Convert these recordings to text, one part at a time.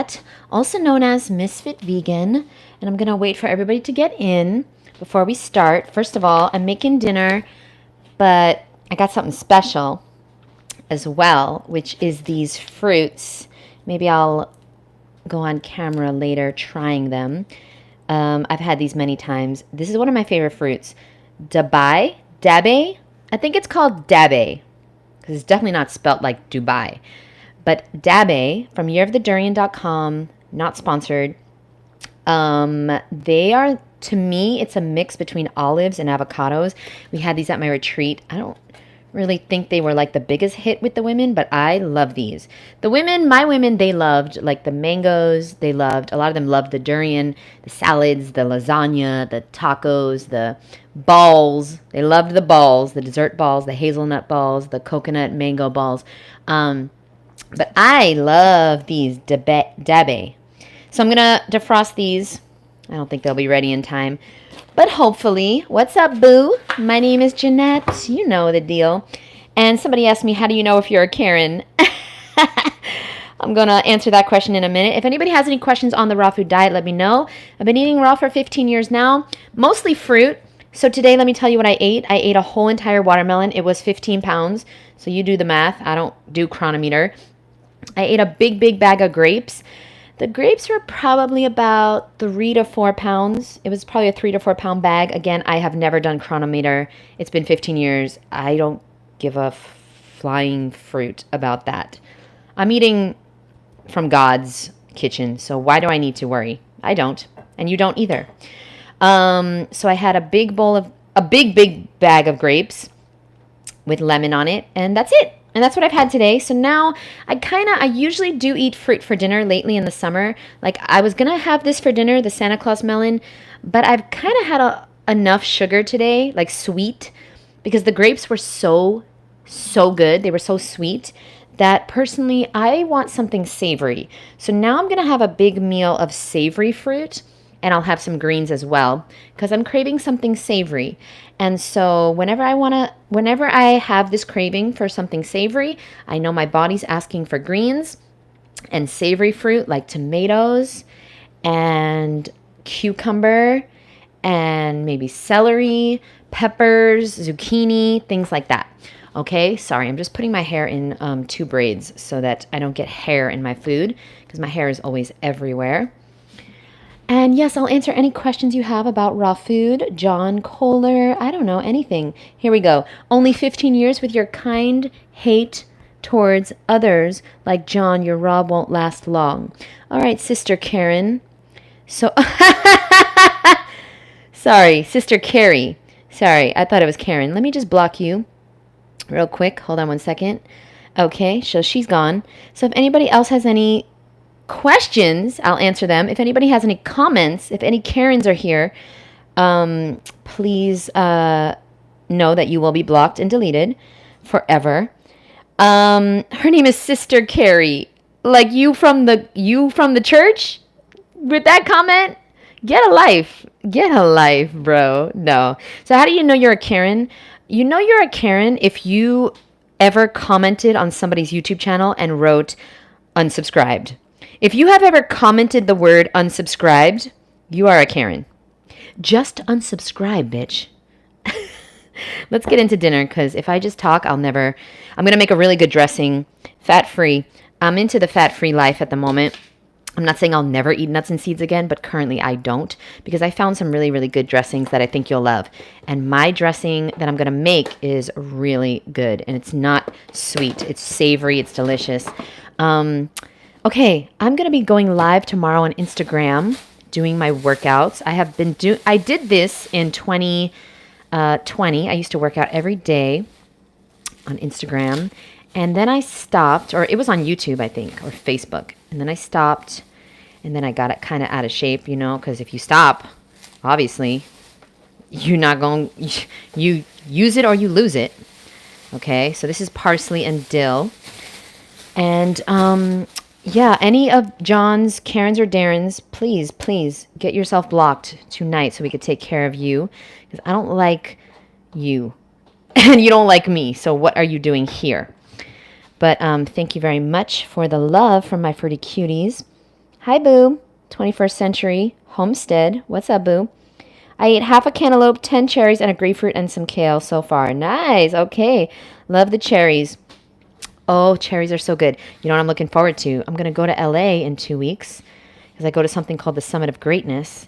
Jeannette, also known as Misfit Vegan, and I'm going to wait for everybody to get in before we start. First of all, I'm making dinner, but I got something special as well, which is these fruits. Maybe I'll go on camera later trying them. I've had these many times. This is one of my favorite fruits. Dabai? I think it's called dabai, because it's definitely not spelt like Dubai. But dabai from yearofthedurian.com, not sponsored. They are, to me, it's a mix between olives and avocados. We had these at my retreat. I don't really think they were like the biggest hit with the women, but I love these. My women, they loved like the mangoes. A lot of them loved the durian, the salads, the lasagna, the tacos, the balls. They loved the balls, the dessert balls, the hazelnut balls, the coconut mango balls. But I love these dabai. So I'm going to defrost these. I don't think they'll be ready in time, but hopefully. What's up, boo? My name is Jeannette. You know the deal. And somebody asked me, how do you know if you're a Karen? I'm going to answer that question in a minute. If anybody has any questions on the raw food diet, let me know. I've been eating raw for 15 years now, mostly fruit. So today, let me tell you what I ate. I ate a whole entire watermelon. It was 15 pounds. So you do the math. I don't do chronometer. I ate a big bag of grapes. The grapes were probably about 3 to 4 pounds. It was probably a 3 to 4 pound bag. Again, I have never done chronometer. It's been 15 years. I don't give a flying fruit about that. I'm eating from God's kitchen, so why do I need to worry? I don't, and you don't either. So I had a big bag of grapes with lemon on it, and that's it. And that's what I've had today. So now I usually do eat fruit for dinner lately in the summer. Like I was going to have this for dinner, the Santa Claus melon, but I've kind of had enough sugar today, like sweet, because the grapes were so good. They were so sweet that personally I want something savory. So now I'm going to have a big meal of savory fruit, and I'll have some greens as well because I'm craving something savory. And so whenever I have this craving for something savory, I know my body's asking for greens and savory fruit like tomatoes and cucumber and maybe celery, peppers, zucchini, things like that. Okay, sorry, I'm just putting my hair in 2 braids so that I don't get hair in my food because my hair is always everywhere. And yes, I'll answer any questions you have about raw food. John Kohler, I don't know, anything. Here we go. Only 15 years with your kind hate towards others. Like John, your raw won't last long. All right, Sister Karen. So, sorry, Sister Carrie. Sorry, I thought it was Karen. Let me just block you real quick. Hold on one second. Okay, so she's gone. So if anybody else has any questions, I'll answer them. If anybody has any comments, if any Karens are here, please know that you will be blocked and deleted forever. Her name is Sister Carrie. Like you from the church with that comment? Get a life, bro. No. So how do you know you're a Karen? You know you're a Karen if you ever commented on somebody's YouTube channel and wrote unsubscribed. If you have ever commented the word unsubscribed, you are a Karen. Just unsubscribe, bitch. Let's get into dinner because if I just talk, I'm going to make a really good dressing, fat-free. I'm into the fat-free life at the moment. I'm not saying I'll never eat nuts and seeds again, but currently I don't because I found some really, really good dressings that I think you'll love. And my dressing that I'm going to make is really good. And it's not sweet. It's savory. It's delicious. Okay, I'm going to be going live tomorrow on Instagram doing my workouts. I did this in 2020. I used to work out every day on Instagram. And then I stopped, or it was on YouTube, I think, or Facebook. And then I stopped, and then I got it kind of out of shape, because if you stop, obviously, you're not going, you use it or you lose it. Okay, so this is parsley and dill. And, yeah, any of John's, Karen's, or Darren's, please get yourself blocked tonight so we could take care of you. Because I don't like you. And you don't like me. So what are you doing here? But thank you very much for the love from my fruity cuties. Hi, boo. 21st Century Homestead. What's up, boo? I ate half a cantaloupe, 10 cherries, and a grapefruit and some kale so far. Nice. Okay. Love the cherries. Oh, cherries are so good. You know what I'm looking forward to? I'm going to go to LA in 2 weeks because I go to something called the Summit of Greatness.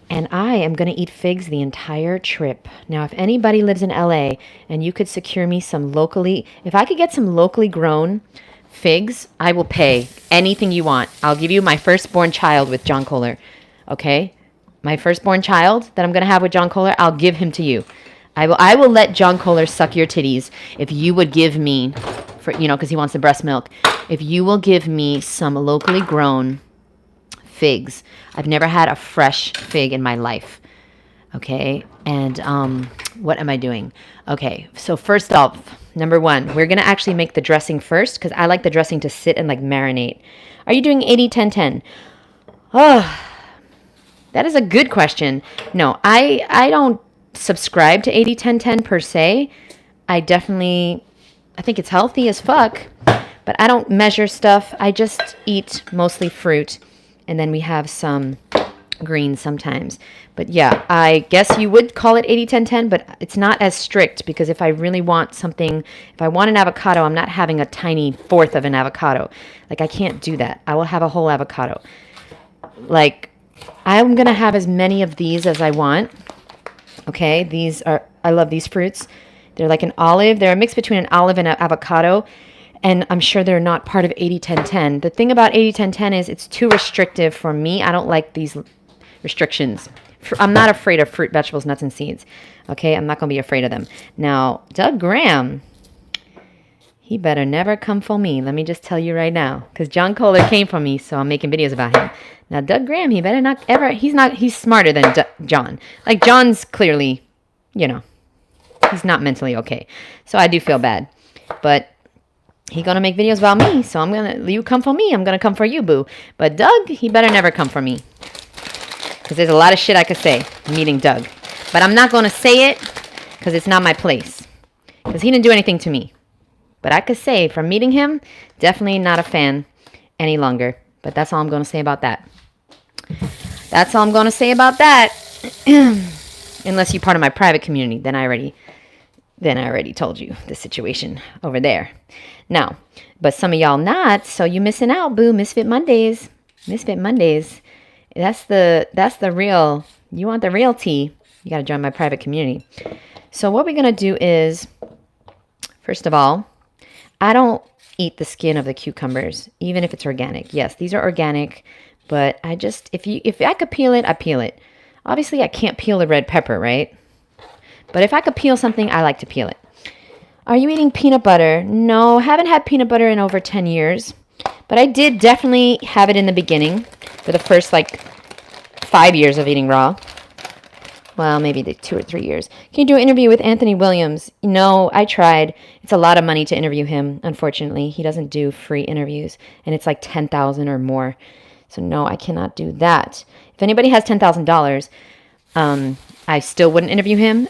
And I am going to eat figs the entire trip. Now, if anybody lives in LA and you could secure me if I could get some locally grown figs, I will pay anything you want. I'll give you my firstborn child with John Kohler. Okay? My firstborn child that I'm going to have with John Kohler, I'll give him to you. I will let John Kohler suck your titties if you would give me, because he wants the breast milk. If you will give me some locally grown figs. I've never had a fresh fig in my life. Okay? And what am I doing? Okay, so first off, number one, we're going to actually make the dressing first because I like the dressing to sit and like marinate. Are you doing 80-10-10? Oh, that is a good question. No, I don't subscribe to 80-10-10 per se. I think it's healthy as fuck, but I don't measure stuff. I just eat mostly fruit, and then we have some greens sometimes. But yeah, I guess you would call it 80-10-10, but it's not as strict because if I really want something, if I want an avocado, I'm not having a tiny fourth of an avocado. Like, I can't do that. I will have a whole avocado. Like, I'm going to have as many of these as I want. Okay, I love these fruits. They're like an olive. They're a mix between an olive and an avocado. And I'm sure they're not part of 80-10-10. The thing about 80-10-10 is it's too restrictive for me. I don't like these restrictions. I'm not afraid of fruit, vegetables, nuts, and seeds. Okay, I'm not going to be afraid of them. Now, Doug Graham, he better never come for me. Let me just tell you right now. Because John Kohler came for me, so I'm making videos about him. Now, Doug Graham, he better not ever, he's smarter than John. Like, John's clearly, he's not mentally okay. So I do feel bad. But he's going to make videos about me, so you come for me, I'm going to come for you, boo. But Doug, he better never come for me. Because there's a lot of shit I could say meeting Doug. But I'm not going to say it because it's not my place. Because he didn't do anything to me. But I could say from meeting him, definitely not a fan any longer. But that's all I'm going to say about that. That's all I'm going to say about that. Unless you're part of my private community, then I already told you the situation over there. Now, but some of y'all not, so you missing out, boo. Misfit Mondays. Misfit Mondays. That's the real, you want the real tea, you got to join my private community. So what we're going to do is, first of all, I don't eat the skin of the cucumbers, even if it's organic. Yes, these are organic, but I just, if I could peel it, I peel it. Obviously, I can't peel a red pepper, right? But if I could peel something, I like to peel it. Are you eating peanut butter? No, haven't had peanut butter in over 10 years. But I did definitely have it in the beginning for the first 5 years of eating raw. Well, maybe the 2 or 3 years. Can you do an interview with Anthony Williams? No, I tried. It's a lot of money to interview him, unfortunately. He doesn't do free interviews, and it's like $10,000 or more. So no, I cannot do that. If anybody has $10,000, I still wouldn't interview him.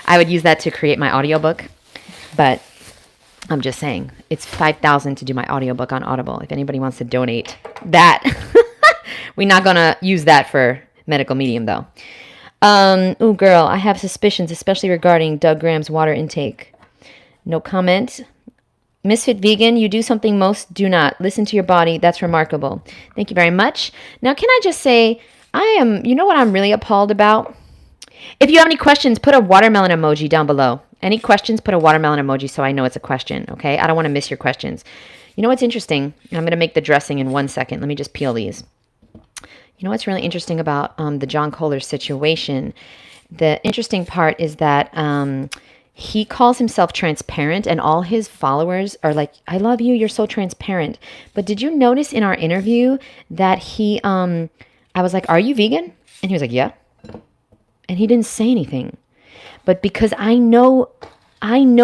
I would use that to create my audiobook. But I'm just saying, it's $5,000 to do my audiobook on Audible. If anybody wants to donate that, we're not going to use that for medical medium, though. Ooh, girl, I have suspicions, especially regarding Doug Graham's water intake. No comment. Misfit Vegan, you do something most do not. Listen to your body. That's remarkable. Thank you very much. Now, can I just say, you know what I'm really appalled about? If you have any questions, put a watermelon emoji down below. Any questions, put a watermelon emoji so I know it's a question, okay? I don't want to miss your questions. You know what's interesting? I'm going to make the dressing in 1 second. Let me just peel these. You know what's really interesting about the John Kohler situation? The interesting part is that he calls himself transparent, and all his followers are like, I love you, you're so transparent. But did you notice in our interview that I was like, are you vegan? And he was like, yeah. And he didn't say anything. But because I know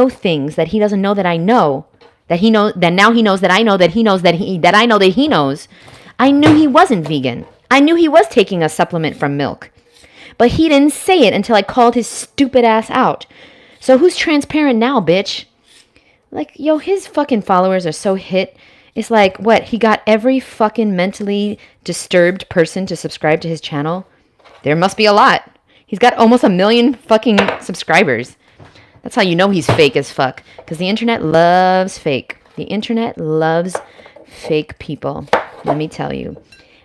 things that he doesn't know that I know, that now he knows that I know that he knows that I know that he knows. I knew he wasn't vegan. I knew he was taking a supplement from milk. But he didn't say it until I called his stupid ass out. So who's transparent now, bitch? Like, yo, his fucking followers are so hit. It's like, what? He got every fucking mentally disturbed person to subscribe to his channel? There must be a lot. He's got almost 1 million fucking subscribers. That's how you know he's fake as fuck. Because the internet loves fake. The internet loves fake people. Let me tell you.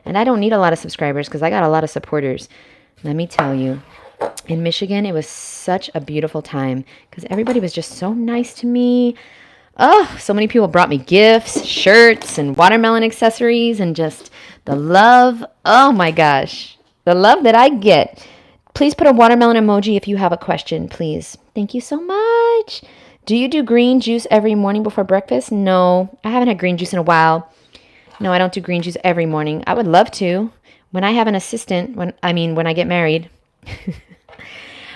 And I don't need a lot of subscribers because I got a lot of supporters. Let me tell you. In Michigan, it was such a beautiful time because everybody was just so nice to me. Oh, so many people brought me gifts, shirts, and watermelon accessories, and just the love. Oh my gosh. The love that I get. Please put a watermelon emoji if you have a question, please. Thank you so much. Do you do green juice every morning before breakfast? No, I haven't had green juice in a while. No, I don't do green juice every morning. I would love to. When I have an assistant, when I get married,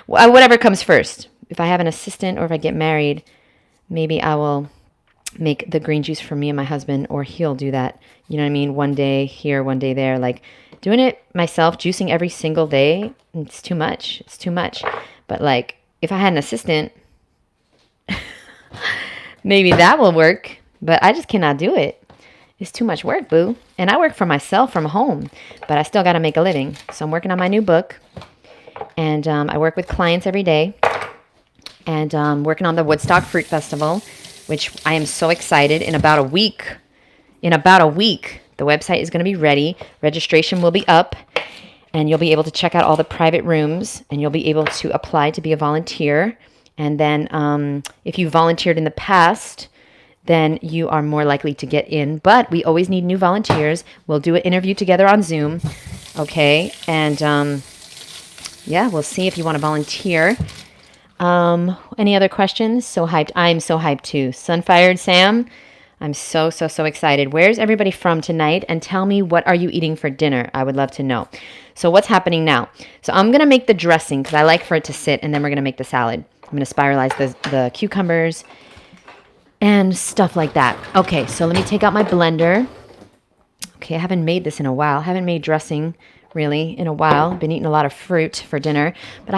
whatever comes first. If I have an assistant or if I get married, maybe I will make the green juice for me and my husband, or he'll do that. You know what I mean? One day here, one day there. Like doing it myself, juicing every single day, it's too much. It's too much. But like if I had an assistant, maybe that will work. But I just cannot do it. It's too much work, boo. And I work for myself from home, but I still got to make a living. So I'm working on my new book. And I work with clients every day. And working on the Woodstock Fruit Festival, which I am so excited. In about a week, the website is going to be ready. Registration will be up. And you'll be able to check out all the private rooms. And you'll be able to apply to be a volunteer. And then if you volunteered in the past, then you are more likely to get in. But we always need new volunteers. We'll do an interview together on Zoom. Okay. And yeah, we'll see if you want to volunteer. Any other questions? So hyped. I'm so hyped too. Sunfired Sam, I'm so excited. Where's everybody from tonight? And tell me, what are you eating for dinner? I would love to know. So what's happening now? So I'm going to make the dressing because I like for it to sit, and then we're going to make the salad. I'm going to spiralize the cucumbers and stuff like that. Okay, so let me take out my blender. Okay, I haven't made this in a while. I haven't made dressing really in a while. Been eating a lot of fruit for dinner. But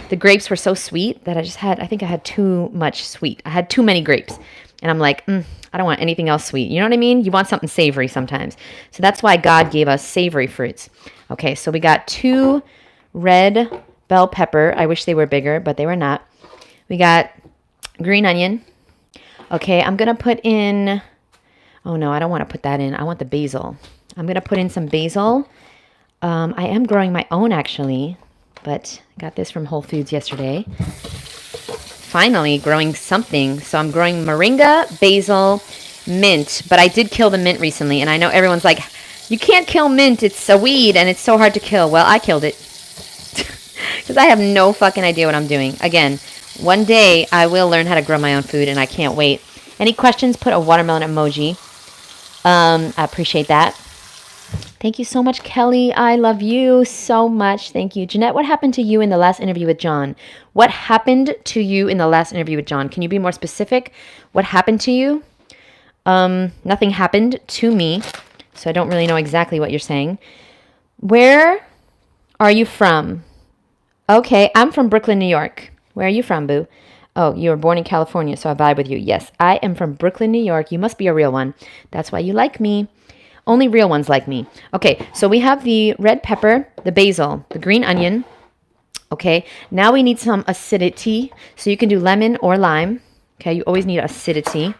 the grapes were so sweet that I think I had too much sweet. I had too many grapes. And I'm like, I don't want anything else sweet. You know what I mean? You want something savory sometimes. So that's why God gave us savory fruits. Okay, so we got 2 red bell pepper. I wish they were bigger, but they were not. We got green onion. Okay, I'm going to put in... Oh, no, I don't want to put that in. I want the basil. I'm going to put in some basil. I am growing my own, actually, but I got this from Whole Foods yesterday. Finally growing something. So I'm growing moringa, basil, mint, but I did kill the mint recently, and I know everyone's like, you can't kill mint. It's a weed, and it's so hard to kill. Well, I killed it because I have no fucking idea what I'm doing. Again, one day I will learn how to grow my own food, and I can't wait. Any questions? Put a watermelon emoji. I appreciate that. Thank you so much, Kelly. I love you so much. Thank you. Jeannette, what happened to you in the last interview with John? What happened to you in the last interview with John? Can you be more specific? What happened to you? Nothing happened to me, so I don't really know exactly what you're saying. Where are you from? Okay, I'm from Brooklyn, New York. Where are you from, boo? Oh, you were born in California, so I vibe with you. Yes, I am from Brooklyn, New York. You must be a real one. That's why you like me. Only real ones like me. Okay, so we have the red pepper, the basil, the green onion. Okay, now we need some acidity. So you can do lemon or lime. Okay, you always need acidity.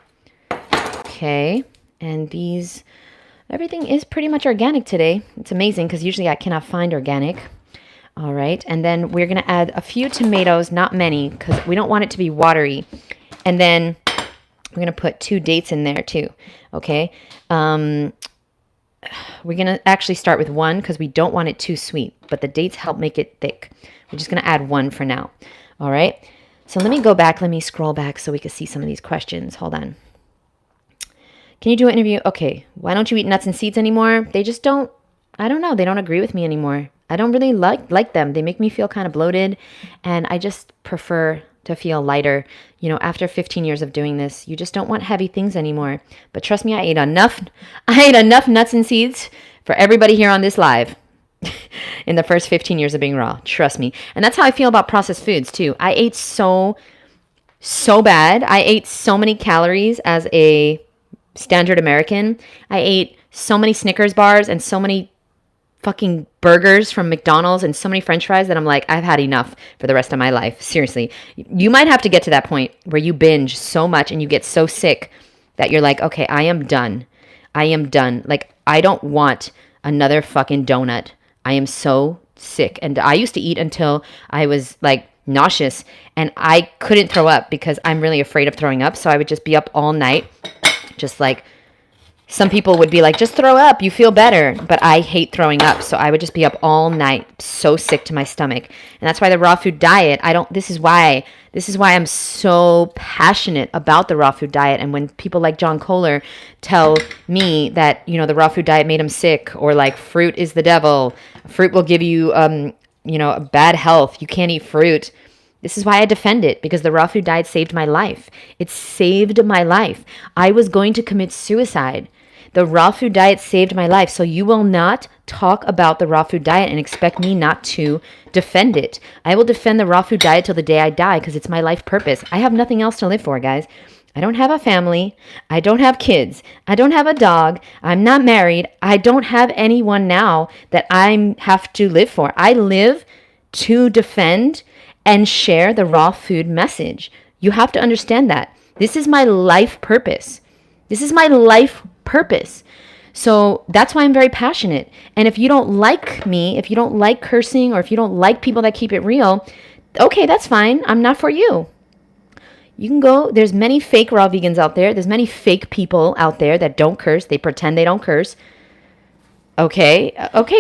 Okay, and everything is pretty much organic today. It's amazing because usually I cannot find organic. All right, and then we're going to add a few tomatoes, not many, because we don't want it to be watery. And then we're going to put 2 dates in there too, okay? We're going to actually start with 1 because we don't want it too sweet, but the dates help make it thick. We're just going to add 1 for now, all right? So let me go back. Let me scroll back so we can see some of these questions. Hold on. Can you do an interview? Okay, why don't you eat nuts and seeds anymore? They just don't, I don't know. They don't agree with me anymore. I don't really like them. They make me feel kind of bloated, and I just prefer to feel lighter. You know, after 15 years of doing this, you just don't want heavy things anymore. But trust me, I ate enough nuts and seeds for everybody here on this live in the first 15 years of being raw. Trust me. And that's how I feel about processed foods too. I ate so so bad. I ate so many calories as a standard American. I ate so many Snickers bars and so many fucking burgers from McDonald's and so many French fries that I'm like, I've had enough for the rest of my life. Seriously. You might have to get to that point where you binge so much and you get so sick that you're like, okay, I am done. I am done. Like, I don't want another fucking donut. I am so sick. And I used to eat until I was like nauseous and I couldn't throw up because I'm really afraid of throwing up. So I would just be up all night, just like, some people would be like, just throw up, you feel better. But I hate throwing up. So I would just be up all night, so sick to my stomach. And that's why the raw food diet, this is why I'm so passionate about the raw food diet. And when people like John Kohler tell me that, you know, the raw food diet made him sick, or like fruit is the devil, fruit will give you, bad health, you can't eat fruit. This is why I defend it, because the raw food diet saved my life. It saved my life. I was going to commit suicide. The raw food diet saved my life. So you will not talk about the raw food diet and expect me not to defend it. I will defend the raw food diet till the day I die because it's my life purpose. I have nothing else to live for, guys. I don't have a family. I don't have kids. I don't have a dog. I'm not married. I don't have anyone now that I have to live for. I live to defend and share the raw food message. You have to understand that. This is my life purpose. This is my life purpose. So that's why I'm very passionate. And if you don't like me, if you don't like cursing, or if you don't like people that keep it real, okay, that's fine. I'm not for you. You can go, there's many fake raw vegans out there. There's many fake people out there that don't curse. They pretend they don't curse. Okay,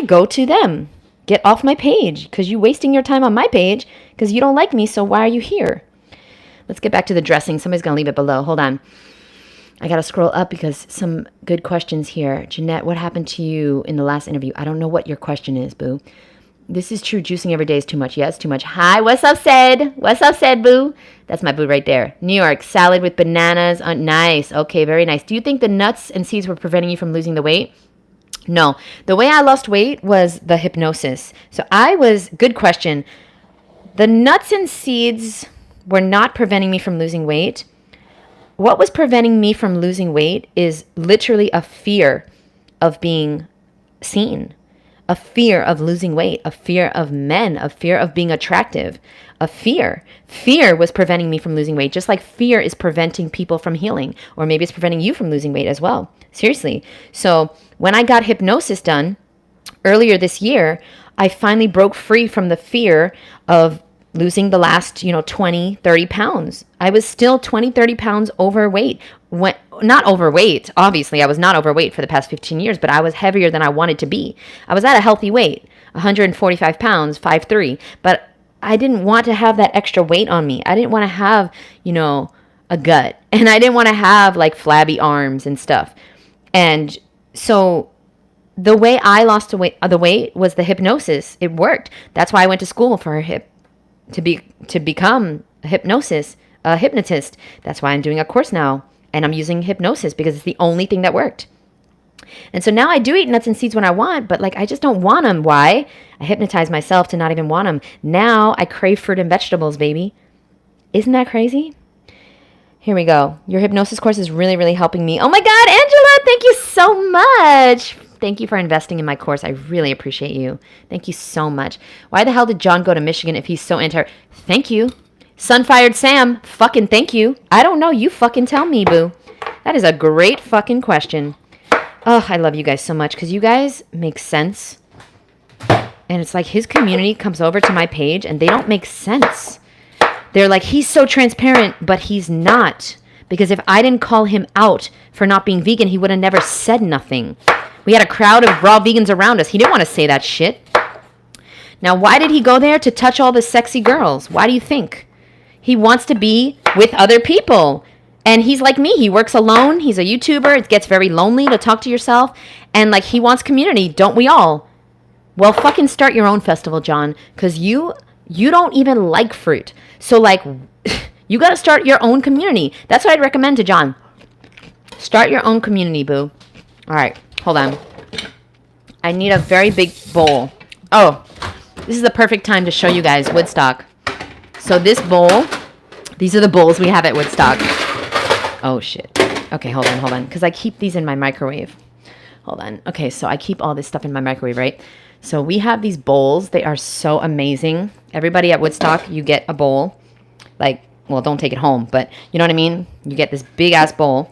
go to them. Get off my page, because you're wasting your time on my page because you don't like me, so why are you here? Let's get back to the dressing. Somebody's going to leave it below. Hold on. I got to scroll up because some good questions here. Jeannette, what happened to you in the last interview? I don't know what your question is, boo. This is true. Juicing every day is too much. Yeah, it's too much. Hi, what's up, said? What's up, said, boo? That's my boo right there. New York, salad with bananas. Nice. Okay, very nice. Do you think the nuts and seeds were preventing you from losing the weight? No. The way I lost weight was the hypnosis. So good question. The nuts and seeds were not preventing me from losing weight. What was preventing me from losing weight is literally a fear of being seen, a fear of losing weight, a fear of men, a fear of being attractive, a fear. Fear was preventing me from losing weight, just like fear is preventing people from healing, or maybe it's preventing you from losing weight as well. Seriously. So when I got hypnosis done earlier this year, I finally broke free from the fear of losing the last, 20, 30 pounds. I was still 20, 30 pounds overweight. Not overweight. Obviously, I was not overweight for the past 15 years, but I was heavier than I wanted to be. I was at a healthy weight, 145 pounds, 5'3", but I didn't want to have that extra weight on me. I didn't want to have, a gut, and I didn't want to have like flabby arms and stuff. And so the way I lost the weight was the hypnosis. It worked. That's why I went to school for to become a hypnotist. That's why I'm doing a course now, and I'm using hypnosis because it's the only thing that worked. And so now I do eat nuts and seeds when I want, but like I just don't want them. Why? I hypnotize myself to not even want them. Now I crave fruit and vegetables, baby. Isn't that crazy? Here we go. Your hypnosis course is really, really helping me. Oh my God, Angela, thank you so much. Thank you for investing in my course. I really appreciate you. Thank you so much. Why the hell did John go to Michigan if he's so Thank you. Sunfired Sam, fucking thank you. I don't know. You fucking tell me, boo. That is a great fucking question. Oh, I love you guys so much because you guys make sense. And it's like his community comes over to my page and they don't make sense. They're like, he's so transparent, but he's not. Because if I didn't call him out for not being vegan, he would have never said nothing. We had a crowd of raw vegans around us. He didn't want to say that shit. Now, why did he go there? To touch all the sexy girls. Why do you think? He wants to be with other people. And he's like me. He works alone. He's a YouTuber. It gets very lonely to talk to yourself. And like he wants community. Don't we all? Well, fucking start your own festival, John. Because you don't even like fruit. So like you got to start your own community. That's what I'd recommend to John. Start your own community, boo. All right. Hold on. I need a very big bowl. Oh, this is the perfect time to show you guys Woodstock. So this bowl, These are the bowls we have at Woodstock. Oh, shit. Okay, hold on. Because I keep these in my microwave. Hold on. Okay, so I keep all this stuff in my microwave, right? So we have these bowls. They are so amazing. Everybody at Woodstock, you get a bowl. Like, well, don't take it home, but you know what I mean? You get this big-ass bowl.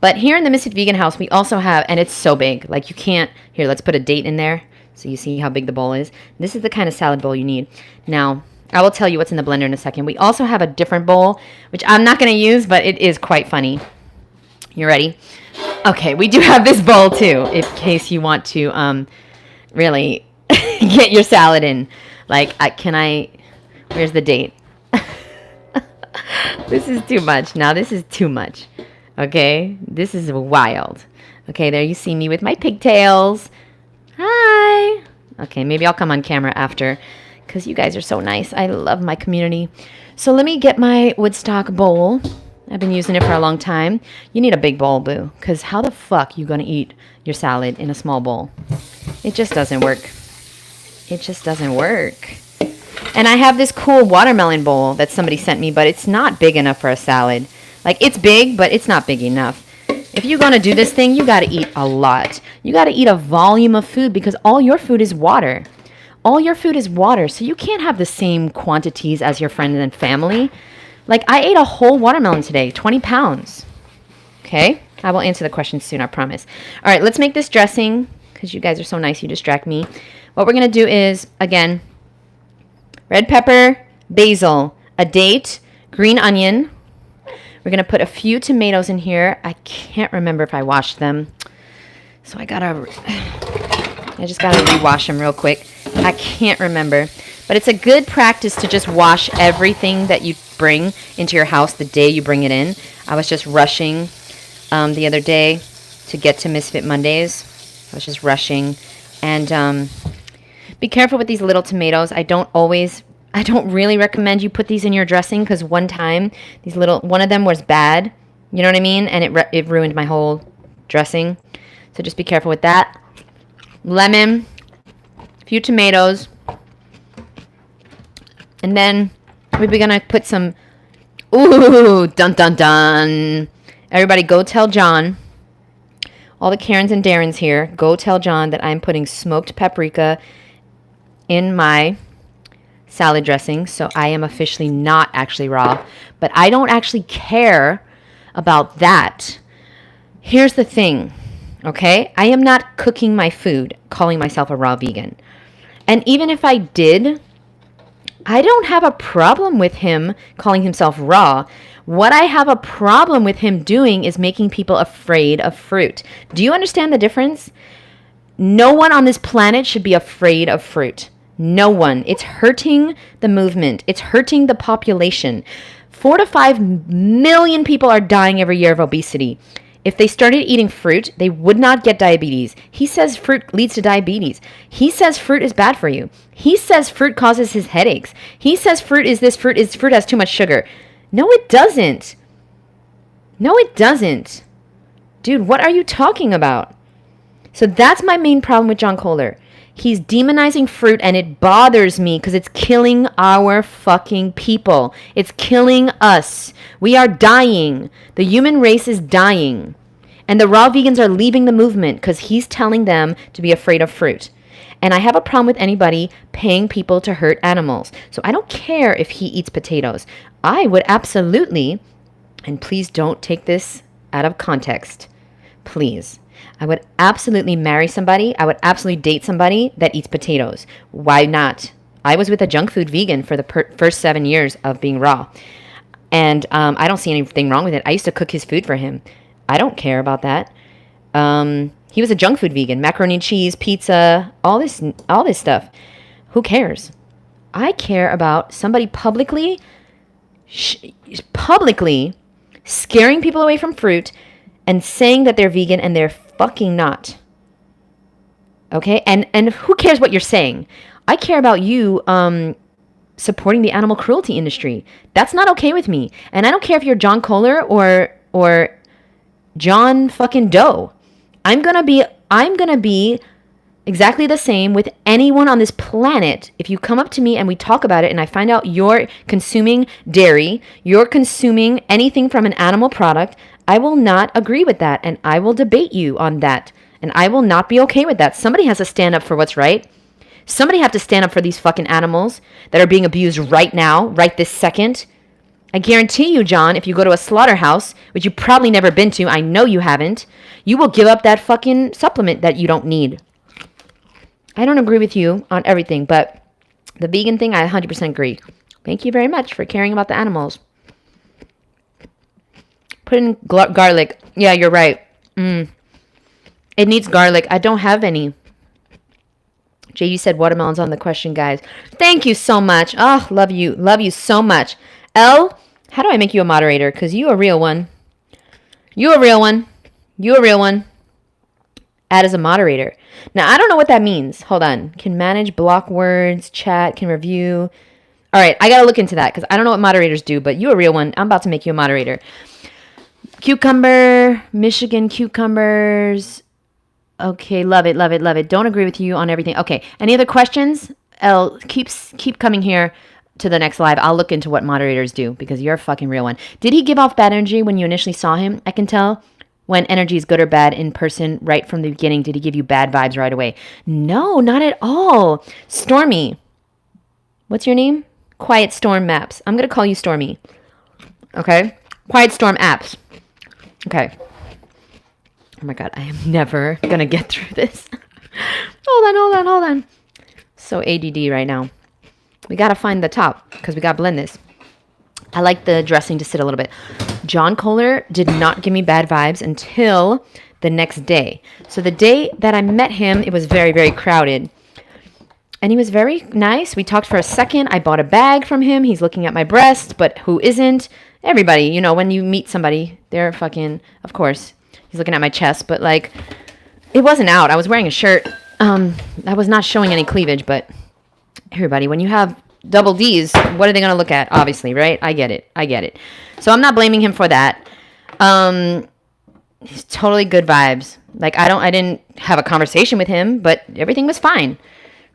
But here in the Misfit Vegan house, we also have, and it's so big. Like, you can't... Here, let's put a date in there so you see how big the bowl is. This is the kind of salad bowl you need. Now, I will tell you what's in the blender in a second. We also have a different bowl, which I'm not going to use, but it is quite funny. You ready? Okay, we do have this bowl, too, in case you want to really get your salad in. Like, where's the date? This is too much. Now, this is too much. Okay? This is wild. Okay, there you see me with my pigtails. Hi. Okay, maybe I'll come on camera after because you guys are so nice. I love my community. So let me get my Woodstock bowl. I've been using it for a long time. You need a big bowl, boo, because how the fuck you going to eat your salad in a small bowl? It just doesn't work. It just doesn't work. And I have this cool watermelon bowl that somebody sent me, but it's not big enough for a salad. Like, it's big, but it's not big enough. If you're going to do this thing, you got to eat a lot. You got to eat a volume of food because all your food is water. All your food is water, so you can't have the same quantities as your friends and family. Like, I ate a whole watermelon today, 20 pounds. Okay? I will answer the question soon, I promise. All right, let's make this dressing because you guys are so nice. You distract me. What we're going to do is, again, red pepper, basil, a date, green onion. We're going to put a few tomatoes in here. I can't remember if I washed them. So I just got to rewash them real quick. I can't remember. But it's a good practice to just wash everything that you bring into your house the day you bring it in. I was just rushing the other day to get to Misfit Mondays. I was just rushing. And be careful with these little tomatoes. I don't really recommend you put these in your dressing because one time one of them was bad. You know what I mean? And it ruined my whole dressing. So just be careful with that. Lemon, a few tomatoes. And then we're going to put some, ooh, dun dun dun. Everybody go tell John, all the Karens and Darrens here, go tell John that I'm putting smoked paprika in my salad dressing. So I am officially not actually raw, but I don't actually care about that. Here's the thing, okay? I am not cooking my food, calling myself a raw vegan. And even if I did, I don't have a problem with him calling himself raw. What I have a problem with him doing is making people afraid of fruit. Do you understand the difference? No one on this planet should be afraid of fruit. No one. It's hurting the movement. It's hurting the population. 4 to 5 million people are dying every year of obesity. If they started eating fruit, they would not get diabetes. He says fruit leads to diabetes. He says fruit is bad for you. He says fruit causes his headaches. He says fruit has too much sugar. No, it doesn't. No, it doesn't. Dude, what are you talking about? So that's my main problem with John Kohler. He's demonizing fruit and it bothers me because it's killing our fucking people. It's killing us. We are dying. The human race is dying. And the raw vegans are leaving the movement because he's telling them to be afraid of fruit. And I have a problem with anybody paying people to hurt animals. So I don't care if he eats potatoes. I would absolutely, and please don't take this out of context, please. I would absolutely marry somebody. I would absolutely date somebody that eats potatoes. Why not? I was with a junk food vegan for the first 7 years of being raw. And I don't see anything wrong with it. I used to cook his food for him. I don't care about that. He was a junk food vegan. Macaroni and cheese, pizza, all this stuff. Who cares? I care about somebody publicly scaring people away from fruit and saying that they're vegan and they're fucking not. Okay? And who cares what you're saying? I care about you supporting the animal cruelty industry. That's not okay with me. And I don't care if you're John Kohler or John fucking Doe. I'm gonna be exactly the same with anyone on this planet. If you come up to me and we talk about it and I find out you're consuming dairy, you're consuming anything from an animal product, I will not agree with that, and I will debate you on that, and I will not be okay with that. Somebody has to stand up for what's right. Somebody have to stand up for these fucking animals that are being abused right now, right this second. I guarantee you, John, if you go to a slaughterhouse, which you've probably never been to, I know you haven't, you will give up that fucking supplement that you don't need. I don't agree with you on everything, but the vegan thing, I 100% agree. Thank you very much for caring about the animals. Put in garlic. Yeah, you're right. It needs garlic. I don't have any. Jay, you said watermelon's on the question, guys. Thank you so much. Oh, love you. Love you so much. Elle, how do I make you a moderator? Because you a real one. You a real one. You a real one. Add as a moderator. Now, I don't know what that means. Hold on. Can manage, block words, chat, can review. All right, I got to look into that because I don't know what moderators do, but you a real one. I'm about to make you a moderator. Cucumber, Michigan cucumbers. Okay, love it, love it, love it. Don't agree with you on everything. Okay, any other questions? Elle, keep coming here to the next live. I'll look into what moderators do because you're a fucking real one. Did he give off bad energy when you initially saw him? I can tell when energy is good or bad in person right from the beginning. Did he give you bad vibes right away? No, not at all. Stormy. What's your name? Quiet Storm Maps. I'm going to call you Stormy. Okay? Quiet Storm Apps. Okay. Oh my God, I am never going to get through this. Hold on. So ADD right now. We got to find the top because we got to blend this. I like the dressing to sit a little bit. John Kohler did not give me bad vibes until the next day. So the day that I met him, it was very, very crowded. And he was very nice. We talked for a second. I bought a bag from him. He's looking at my breast, but who isn't? Everybody, you know, when you meet somebody, they're fucking, of course, he's looking at my chest, but like, it wasn't out. I was wearing a shirt. I was not showing any cleavage, but everybody, when you have double D's, what are they going to look at? Obviously, right? I get it. So I'm not blaming him for that. He's totally good vibes. Like, I didn't have a conversation with him, but everything was fine,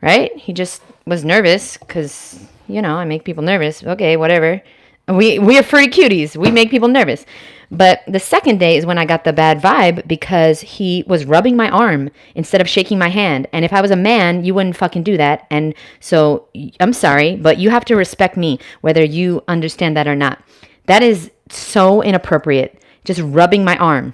right? He just was nervous because, you know, I make people nervous. Okay, whatever. We are furry cuties. We make people nervous. But the second day is when I got the bad vibe because he was rubbing my arm instead of shaking my hand. And if I was a man, you wouldn't fucking do that. And so I'm sorry, but you have to respect me, whether you understand that or not. That is so inappropriate. Just rubbing my arm.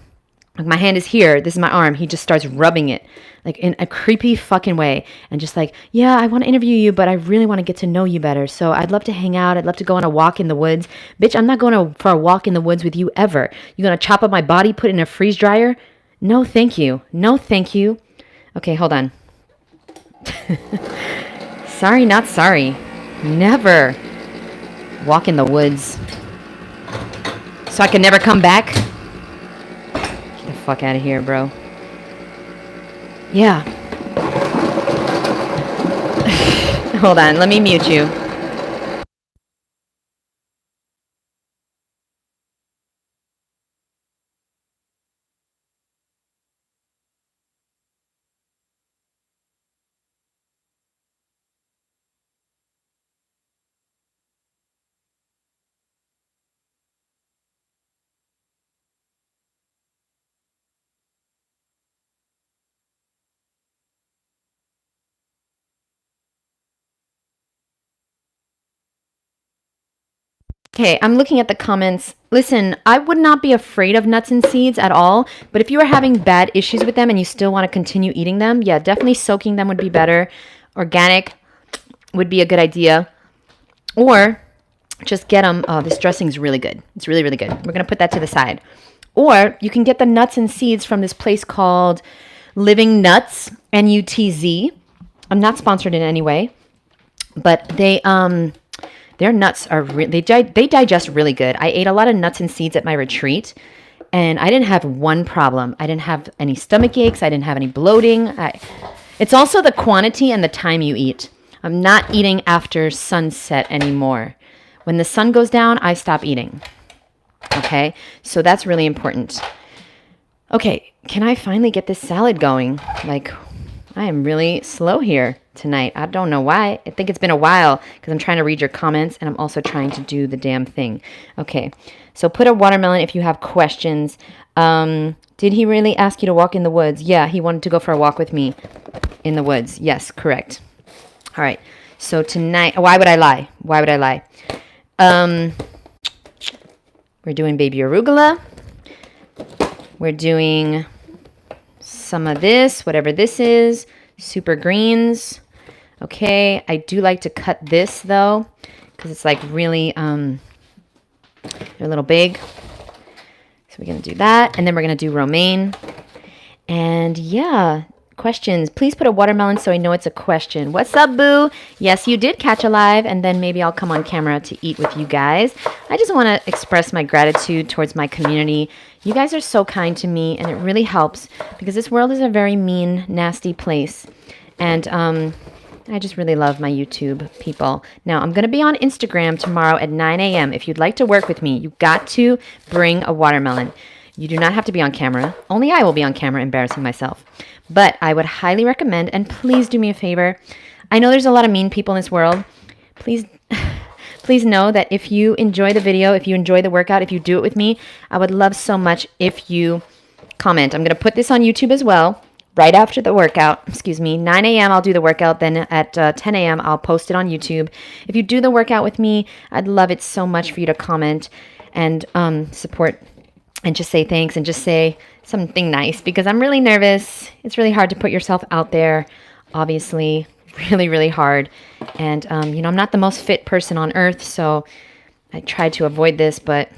Like, my hand is here. This is my arm. He just starts rubbing it like in a creepy fucking way. And just like, yeah, I want to interview you, but I really want to get to know you better. So I'd love to hang out. I'd love to go on a walk in the woods. Bitch, I'm not going for a walk in the woods with you ever. You're going to chop up my body, put it in a freeze dryer? No, thank you. No, thank you. Okay, hold on. Sorry, not sorry. Never walk in the woods. So I can never come back? Get the fuck out of here, bro. Yeah. Hold on, let me mute you. Okay, I'm looking at the comments. Listen, I would not be afraid of nuts and seeds at all, but if you are having bad issues with them and you still want to continue eating them, yeah, definitely soaking them would be better. Organic would be a good idea. Or just get them. Oh, this dressing is really good. It's really, really good. We're going to put that to the side. Or you can get the nuts and seeds from this place called Living Nuts, N-U-T-Z. I'm not sponsored in any way, but their nuts are they digest really good. I ate a lot of nuts and seeds at my retreat, and I didn't have one problem. I didn't have any stomach aches. I didn't have any bloating. It's also the quantity and the time you eat. I'm not eating after sunset anymore. When the sun goes down, I stop eating. Okay, so that's really important. Okay, can I finally get this salad going? Like, I am really slow here tonight. I don't know why. I think it's been a while because I'm trying to read your comments and I'm also trying to do the damn thing. Okay, so put a watermelon if you have questions. Did he really ask you to walk in the woods? Yeah, he wanted to go for a walk with me in the woods. Yes, correct. All right, so tonight, why would I lie? Why would I lie? We're doing baby arugula. We're doing some of this, whatever this is, super greens. Okay, I do like to cut this though, because it's like really, they're a little big. So we're gonna do that, and then we're gonna do romaine. And yeah, questions. Please put a watermelon so I know it's a question. What's up, boo? Yes, you did catch a live, and then maybe I'll come on camera to eat with you guys. I just want to express my gratitude towards my community. You guys are so kind to me, and it really helps because this world is a very mean, nasty place. And I just really love my YouTube people. Now, I'm going to be on Instagram tomorrow at 9 a.m. If you'd like to work with me, you've got to bring a watermelon. You do not have to be on camera. Only I will be on camera embarrassing myself. But I would highly recommend, and please do me a favor. I know there's a lot of mean people in this world. Please know that if you enjoy the video, if you enjoy the workout, if you do it with me, I would love so much if you comment. I'm going to put this on YouTube as well, right after the workout. 9 a.m. I'll do the workout. Then at 10 a.m. I'll post it on YouTube. If you do the workout with me, I'd love it so much for you to comment and support and just say thanks and just say something nice because I'm really nervous. It's really hard to put yourself out there, obviously, really, really hard. And, I'm not the most fit person on earth, so I try to avoid this, but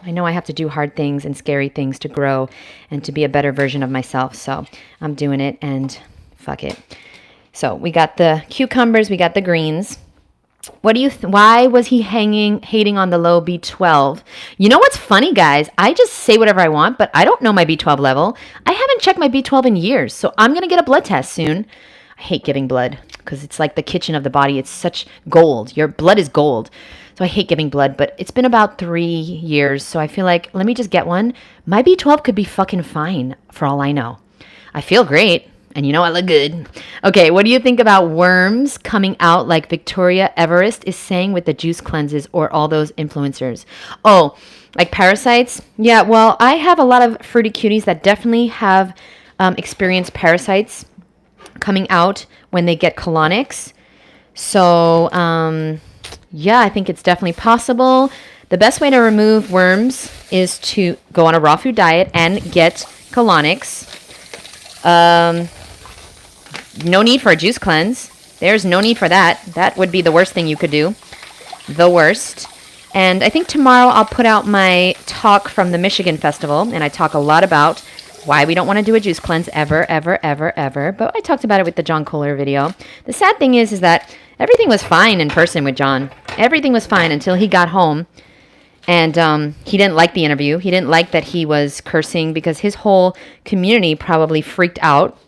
I know I have to do hard things and scary things to grow and to be a better version of myself. So I'm doing it and fuck it. So we got the cucumbers, we got the greens. What do you why was he hating on the low B12? You know what's funny, guys? I just say whatever I want, but I don't know my B12 level. I haven't checked my B12 in years, so I'm going to get a blood test soon. I hate giving blood because it's like the kitchen of the body. It's such gold. Your blood is gold. So I hate giving blood, but it's been about 3 years, so I feel like let me just get one. My B12 could be fucking fine for all I know. I feel great. And I look good. Okay, what do you think about worms coming out like Victoria Everest is saying with the juice cleanses or all those influencers? Oh, like parasites? Yeah, well, I have a lot of fruity cuties that definitely have experienced parasites coming out when they get colonics. So, yeah, I think it's definitely possible. The best way to remove worms is to go on a raw food diet and get colonics. No need for a juice cleanse. There's no need for that. That would be the worst thing you could do. The worst. And I think tomorrow I'll put out my talk from the Michigan Festival, and I talk a lot about why we don't want to do a juice cleanse ever, ever, ever, ever. But I talked about it with the John Kohler video. The sad thing is that everything was fine in person with John. Everything was fine until he got home. And he didn't like the interview. He didn't like that he was cursing because his whole community probably freaked out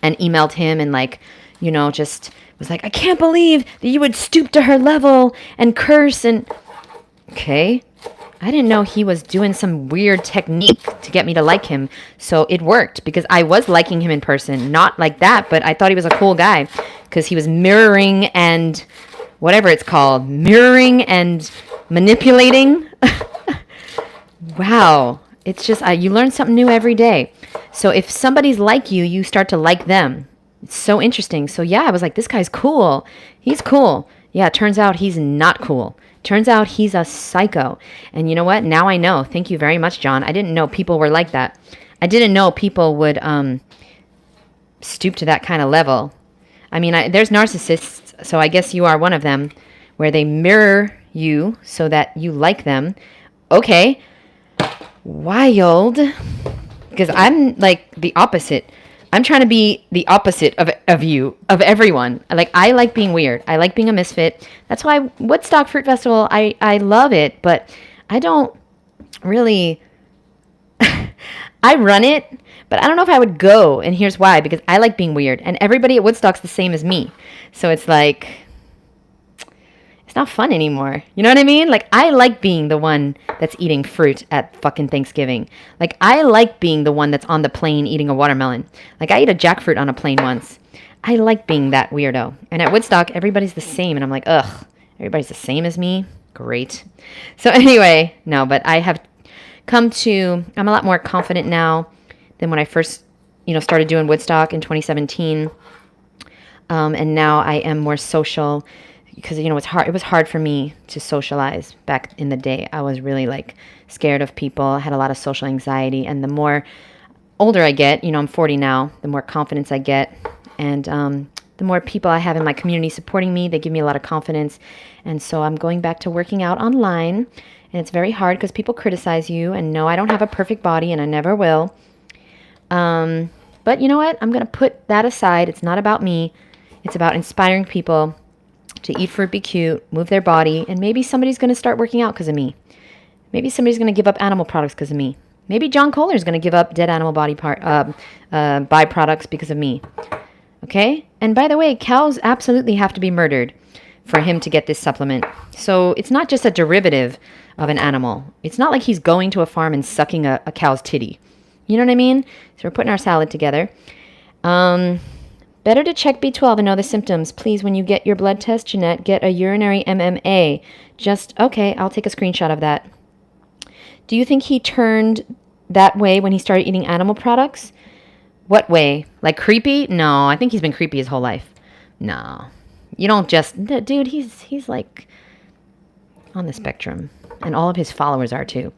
and emailed him and just was like, I can't believe that you would stoop to her level and curse. And okay, I didn't know he was doing some weird technique to get me to like him. So it worked because I was liking him in person. Not like that, but I thought he was a cool guy because he was mirroring and whatever it's called, mirroring and manipulating. Wow. It's just, you learn something new every day. So if somebody's like you, you start to like them. It's so interesting. So yeah, I was like, this guy's cool. He's cool. Yeah, it turns out he's not cool. Turns out he's a psycho. And you know what? Now I know. Thank you very much, John. I didn't know people were like that. I didn't know people would stoop to that kind of level. I mean, there's narcissists, so I guess you are one of them, where they mirror you so that you like them. Okay. Wild. Because I'm like the opposite. I'm trying to be the opposite of you, of everyone. I like being weird. I like being a misfit. That's why Woodstock Fruit Festival, I love it, but I don't really, I run it, but I don't know if I would go. And here's why, because I like being weird and everybody at Woodstock's the same as me. So it's like, It's not fun anymore. You know what I mean? Like, I like being the one that's eating fruit at fucking Thanksgiving. Like, I like being the one that's on the plane eating a watermelon. Like, I ate a jackfruit on a plane once. I like being that weirdo. And at Woodstock, everybody's the same. And I'm like, ugh, everybody's the same as me? Great. So anyway, no, but I have I'm a lot more confident now than when I first, started doing Woodstock in 2017. And now I am more social because, it's hard. It was hard for me to socialize back in the day. I was really like scared of people. I had a lot of social anxiety. And the more older I get, I'm 40 now, the more confidence I get. And the more people I have in my community supporting me, they give me a lot of confidence. And so I'm going back to working out online. And it's very hard because people criticize you. And no, I don't have a perfect body and I never will. But you know what? I'm going to put that aside. It's not about me. It's about inspiring people to eat fruit, be cute, move their body. And maybe somebody's going to start working out because of me. Maybe somebody's going to give up animal products because of me. Maybe John Kohler is going to give up dead animal body byproducts because of me. Okay? And by the way, cows absolutely have to be murdered for him to get this supplement. So it's not just a derivative of an animal. It's not like he's going to a farm and sucking a cow's titty. You know what I mean? So we're putting our salad together. Better to check B12 and know the symptoms. Please, when you get your blood test, Jeannette, get a urinary MMA. Okay, I'll take a screenshot of that. Do you think he turned that way when he started eating animal products? What way? Like creepy? No, I think he's been creepy his whole life. No. You don't just... Dude, he's like on the spectrum. And all of his followers are too.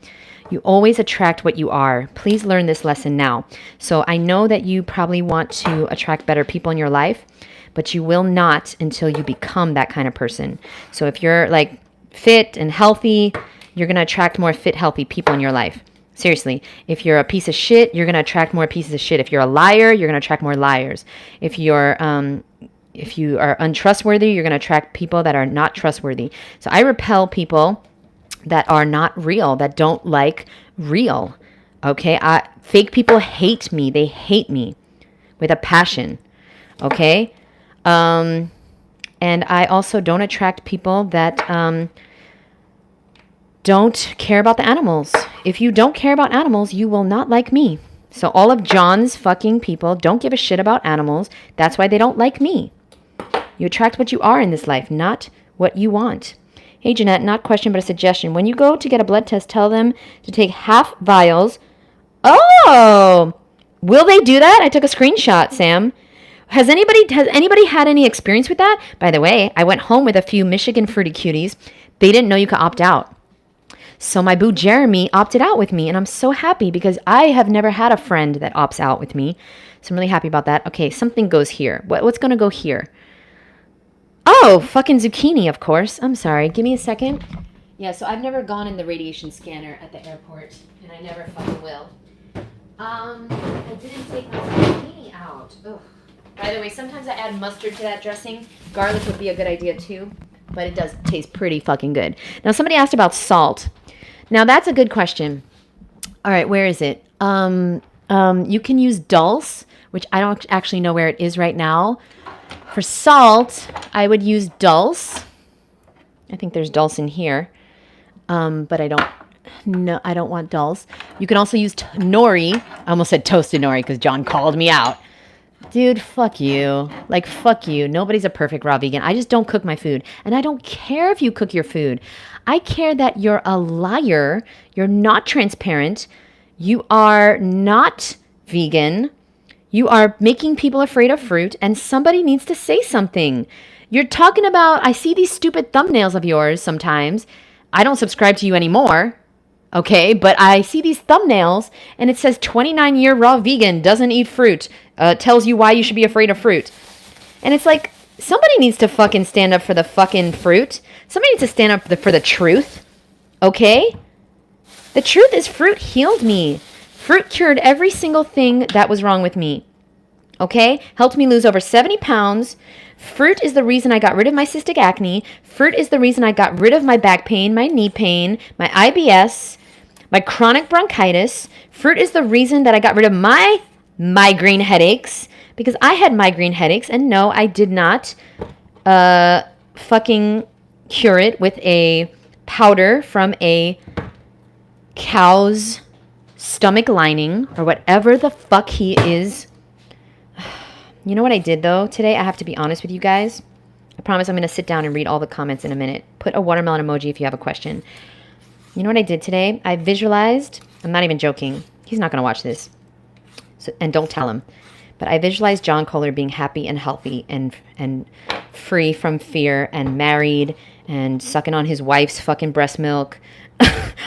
You always attract what you are. Please learn this lesson now. So I know that you probably want to attract better people in your life, but you will not until you become that kind of person. So if you're like fit and healthy, you're going to attract more fit, healthy people in your life. Seriously, if you're a piece of shit, you're going to attract more pieces of shit. If you're a liar, you're going to attract more liars. If you are untrustworthy, you're going to attract people that are not trustworthy. So I repel people that are not real, that don't like real. Okay? Fake people hate me. They hate me with a passion. Okay? And I also don't attract people that don't care about the animals. If you don't care about animals, you will not like me. So all of John's fucking people don't give a shit about animals. That's why they don't like me. You attract what you are in this life, not what you want. Hey, Jeannette, not question, but a suggestion. When you go to get a blood test, tell them to take half vials. Oh, will they do that? I took a screenshot, Sam. Has anybody had any experience with that? By the way, I went home with a few Michigan Fruity Cuties. They didn't know you could opt out. So my boo Jeremy opted out with me, and I'm so happy because I have never had a friend that opts out with me. So I'm really happy about that. Okay, something goes here. What's going to go here? Oh, fucking zucchini, of course. I'm sorry. Give me a second. Yeah, so I've never gone in the radiation scanner at the airport, and I never fucking will. I didn't take my zucchini out. Ugh. By the way, sometimes I add mustard to that dressing. Garlic would be a good idea too, but it does taste pretty fucking good. Now, somebody asked about salt. Now, that's a good question. All right, where is it? You can use Dulse, which I don't actually know where it is right now. For salt, I would use Dulse. I think there's Dulse in here, but I don't want Dulse. You can also use nori. I almost said toasted nori because John called me out. Dude, fuck you. Like, fuck you. Nobody's a perfect raw vegan. I just don't cook my food. And I don't care if you cook your food. I care that you're a liar. You're not transparent. You are not vegan. You are making people afraid of fruit, and somebody needs to say something. You're talking about, I see these stupid thumbnails of yours sometimes. I don't subscribe to you anymore, okay? But I see these thumbnails, and it says 29-year raw vegan, doesn't eat fruit, tells you why you should be afraid of fruit. And it's like, somebody needs to fucking stand up for the fucking fruit. Somebody needs to stand up for the truth, okay? The truth is fruit healed me. Fruit cured every single thing that was wrong with me. Okay? Helped me lose over 70 pounds. Fruit is the reason I got rid of my cystic acne. Fruit is the reason I got rid of my back pain, my knee pain, my IBS, my chronic bronchitis. Fruit is the reason that I got rid of my migraine headaches, because I had migraine headaches, and no, I did not fucking cure it with a powder from a cow's stomach lining or whatever the fuck he is. You know what I did though today? I have to be honest with you guys. I promise I'm going to sit down and read all the comments in a minute. Put a watermelon emoji if you have a question. You know what I did today? I visualized, I'm not even joking. He's not going to watch this. So, and don't tell him. But I visualized John Kohler being happy and healthy and free from fear and married and sucking on his wife's fucking breast milk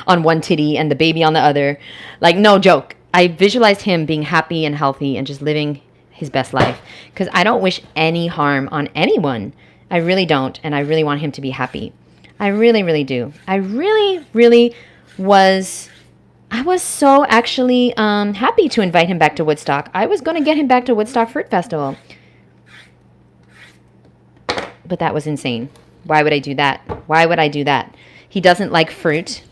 on one titty and the baby on the other. Like, no joke. I visualized him being happy and healthy and just living his best life. Because I don't wish any harm on anyone. I really don't. And I really want him to be happy. I really, really do. I was so actually happy to invite him back to Woodstock. I was going to get him back to Woodstock Fruit Festival. But that was insane. Why would I do that? Why would I do that? He doesn't like fruit.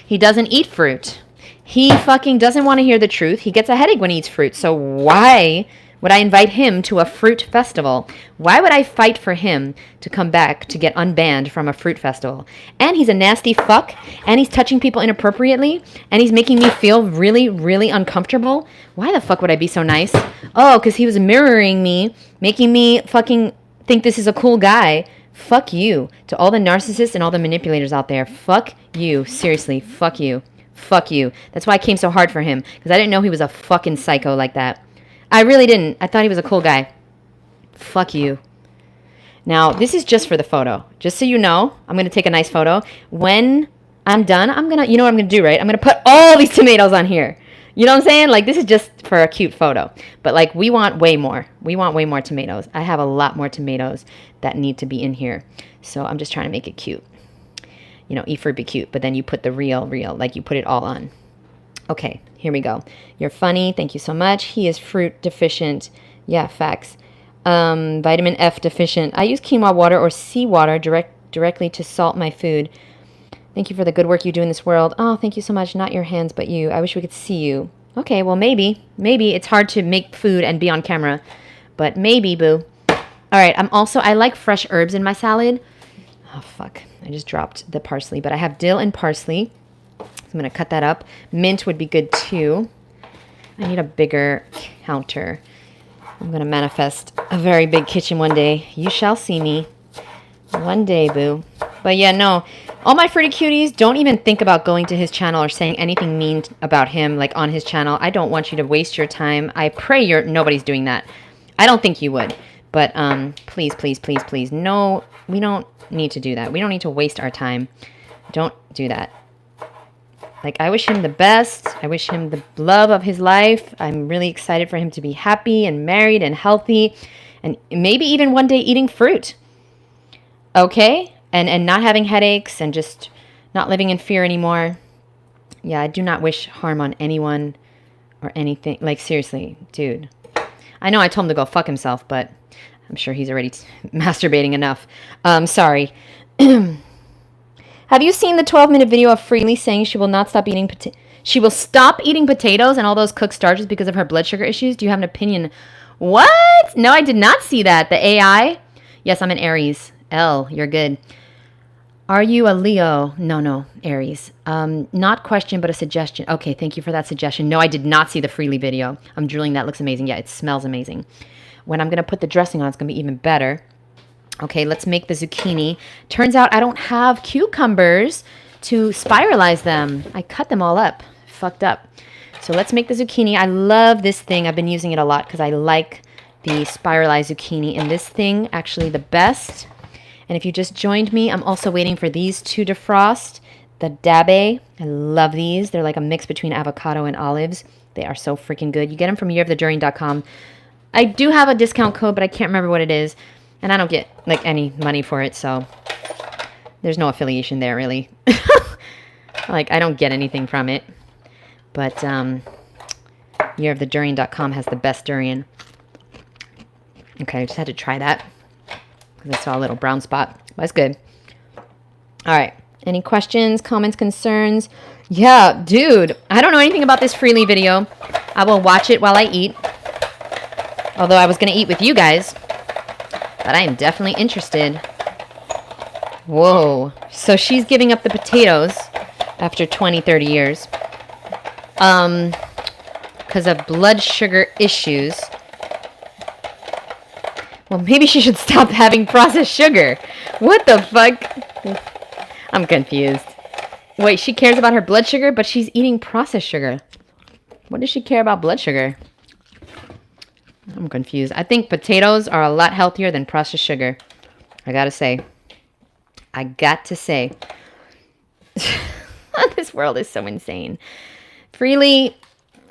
He doesn't eat fruit. He fucking doesn't want to hear the truth. He gets a headache when he eats fruit. So why would I invite him to a fruit festival? Why would I fight for him to come back to get unbanned from a fruit festival? And he's a nasty fuck, and he's touching people inappropriately, and he's making me feel really, really uncomfortable. Why the fuck would I be so nice? Oh, because he was mirroring me, making me fucking think this is a cool guy. Fuck you. To all the narcissists and all the manipulators out there, fuck you. Seriously, fuck you. Fuck you. That's why I came so hard for him, because I didn't know he was a fucking psycho like that. I really didn't. I thought he was a cool guy. Fuck you. Now, this is just for the photo. Just so you know, I'm going to take a nice photo. When I'm done, you know what I'm going to do, right? I'm going to put all these tomatoes on here. You know what I'm saying? Like, this is just for a cute photo. But, like, we want way more. We want way more tomatoes. I have a lot more tomatoes that need to be in here. So I'm just trying to make it cute. You know, eat fruit be cute. But then you put the real, like you put it all on. Okay, here we go. You're funny. Thank you so much. He is fruit deficient. Yeah, facts. Vitamin F deficient. I use quinoa water or seawater directly to salt my food. Thank you for the good work you do in this world. Oh, thank you so much. Not your hands, but you. I wish we could see you. Okay, well, maybe. Maybe it's hard to make food and be on camera. But maybe, boo. All right, I like fresh herbs in my salad. Oh, fuck. I just dropped the parsley. But I have dill and parsley. I'm going to cut that up. Mint would be good, too. I need a bigger counter. I'm going to manifest a very big kitchen one day. You shall see me. One day, boo. But yeah, no. All my fruity cuties, don't even think about going to his channel or saying anything mean about him, like on his channel. I don't want you to waste your time. I pray nobody's doing that. I don't think you would. But please, please, please, please. No, we don't need to do that. We don't need to waste our time. Don't do that. Like, I wish him the best. I wish him the love of his life. I'm really excited for him to be happy and married and healthy. And maybe even one day eating fruit. Okay? And not having headaches and just not living in fear anymore. Yeah, I do not wish harm on anyone or anything. Like, seriously, dude. I know I told him to go fuck himself, but I'm sure he's already masturbating enough. Sorry. Have you seen the 12-minute video of Freely saying she will not stop eating she will stop eating potatoes and all those cooked starches because of her blood sugar issues? Do you have an opinion? What? No, I did not see that. The AI? Yes, I'm an Aries. L, you're good. Are you a Leo? No, Aries. Not question, but a suggestion. Okay, thank you for that suggestion. No, I did not see the Freely video. I'm drooling. That looks amazing. Yeah, it smells amazing. When I'm going to put the dressing on, it's going to be even better. Okay, let's make the zucchini. Turns out I don't have cucumbers to spiralize them. I cut them all up. Fucked up. So let's make the zucchini. I love this thing. I've been using it a lot because I like the spiralized zucchini in this thing. Actually, the best. And if you just joined me, I'm also waiting for these to defrost. The Dabe. I love these. They're like a mix between avocado and olives. They are so freaking good. You get them from yearofthedurian.com. I do have a discount code, but I can't remember what it is. And I don't get, like, any money for it, so there's no affiliation there, really. Like, I don't get anything from it. But yearofthedurian.com has the best durian. Okay, I just had to try that because I saw a little brown spot. That's good. All right. Any questions, comments, concerns? Yeah, dude. I don't know anything about this Freely video. I will watch it while I eat. Although I was going to eat with you guys. But I am definitely interested. Whoa. So she's giving up the potatoes after 20, 30 years. Because of blood sugar issues. Well, maybe she should stop having processed sugar. What the fuck? I'm confused. Wait, she cares about her blood sugar, but she's eating processed sugar. What does she care about blood sugar? I'm confused. I think potatoes are a lot healthier than processed sugar. I gotta say. This world is so insane. Freely,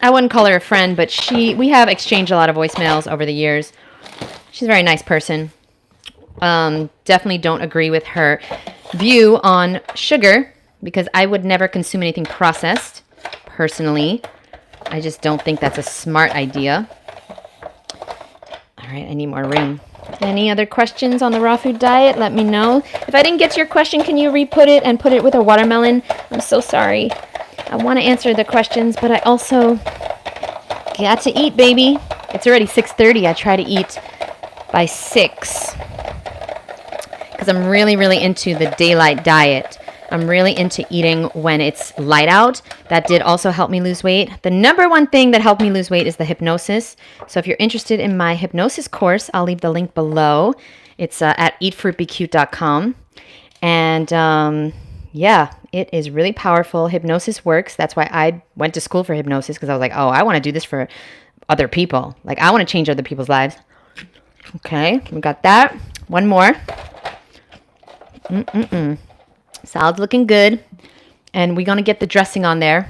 I wouldn't call her a friend, but we have exchanged a lot of voicemails over the years. She's a very nice person. Definitely don't agree with her view on sugar because I would never consume anything processed, personally. I just don't think that's a smart idea. All right, I need more room. Any other questions on the raw food diet? Let me know. If I didn't get to your question, can you re-put it and put it with a watermelon? I'm so sorry. I want to answer the questions, but I also got to eat, baby. It's already 6:30. I try to eat by 6 because I'm really, really into the daylight diet. I'm really into eating when it's light out. That did also help me lose weight. The number one thing that helped me lose weight is the hypnosis. So if you're interested in my hypnosis course, I'll leave the link below. It's at eatfruitbecute.com. And yeah, it is really powerful. Hypnosis works. That's why I went to school for hypnosis because I was like, oh, I want to do this for other people. Like, I want to change other people's lives. Okay, we got that. One more. Salad's looking good. And we're going to get the dressing on there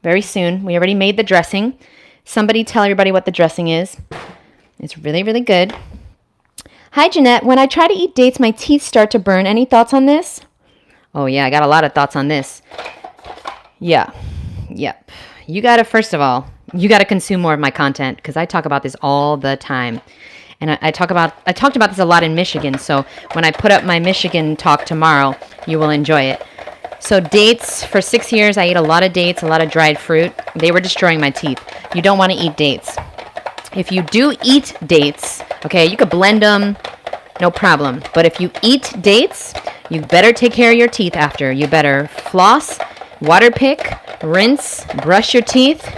very soon. We already made the dressing. Somebody tell everybody what the dressing is. It's really, really good. Hi, Jeannette. When I try to eat dates, my teeth start to burn. Any thoughts on this? Oh, yeah, I got a lot of thoughts on this. Yeah. Yep. You got to, first of all, you got to consume more of my content because I talk about this all the time. And I talked about this a lot in Michigan. So when I put up my Michigan talk tomorrow, you will enjoy it. So dates, for 6 years, I ate a lot of dates, a lot of dried fruit. They were destroying my teeth. You don't want to eat dates. If you do eat dates, okay, you could blend them, no problem. But if you eat dates, you better take care of your teeth after. You better floss, water pick, rinse, brush your teeth.